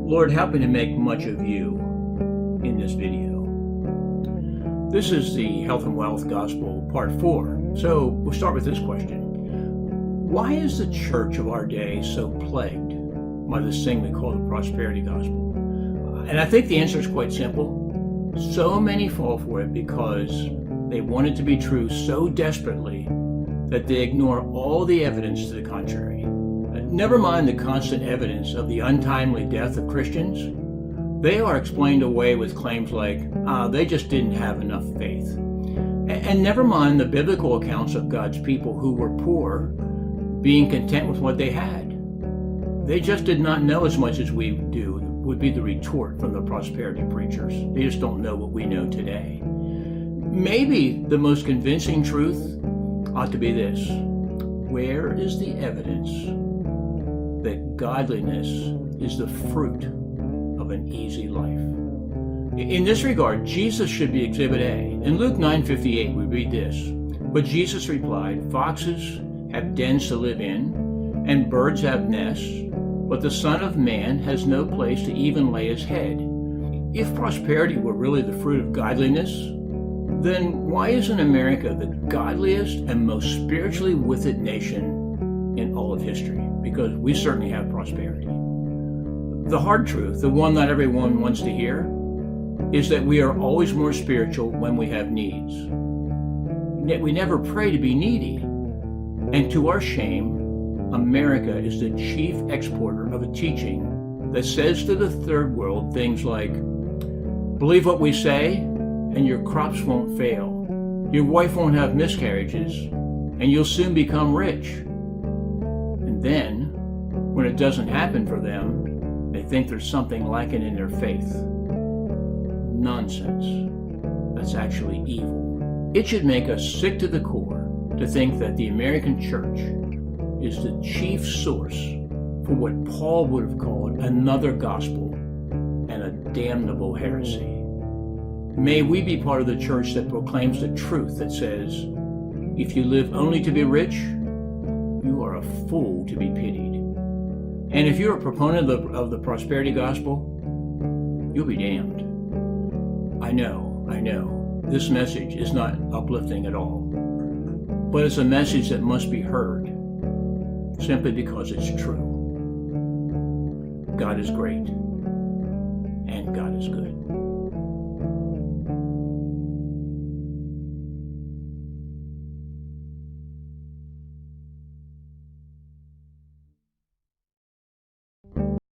Lord, help me to make much of you in this video. This is the Health and Wealth Gospel, Part 4. So we'll start with this question. Why is the church of our day so plagued by this thing we call the prosperity gospel? And I think the answer is quite simple. So many fall for it because they want it to be true so desperately that they ignore all the evidence to the contrary. Never mind the constant evidence of the untimely death of Christians. They are explained away with claims like, they just didn't have enough faith. And never mind the biblical accounts of God's people who were poor, being content with what they had. They just did not know as much as we do, would be the retort from the prosperity preachers. They just don't know what we know today. Maybe the most convincing truth ought to be this. Where is the evidence that godliness is the fruit of an easy life? In this regard, Jesus should be Exhibit A. In Luke 9:58, we read this, "But Jesus replied, foxes have dens to live in, and birds have nests, but the Son of Man has no place to even lay his head." If prosperity were really the fruit of godliness, then why isn't America the godliest and most spiritually with it nation in all of history? Because we certainly have prosperity. The hard truth, the one not everyone wants to hear, is that we are always more spiritual when we have needs. Yet we never pray to be needy. And to our shame, America is the chief exporter of a teaching that says to the third world things like, believe what we say and your crops won't fail. Your wife won't have miscarriages and you'll soon become rich. And then, when it doesn't happen for them, they think there's something lacking in their faith. Nonsense. That's actually evil. It should make us sick to the core to think that the American church is the chief source for what Paul would have called another gospel and a damnable heresy. May we be part of the church that proclaims the truth that says, if you live only to be rich, you are a fool to be pitied. And if you're a proponent of the prosperity gospel, you'll be damned. I know, this message is not uplifting at all, but it's a message that must be heard simply because it's true. God is great, and God is good.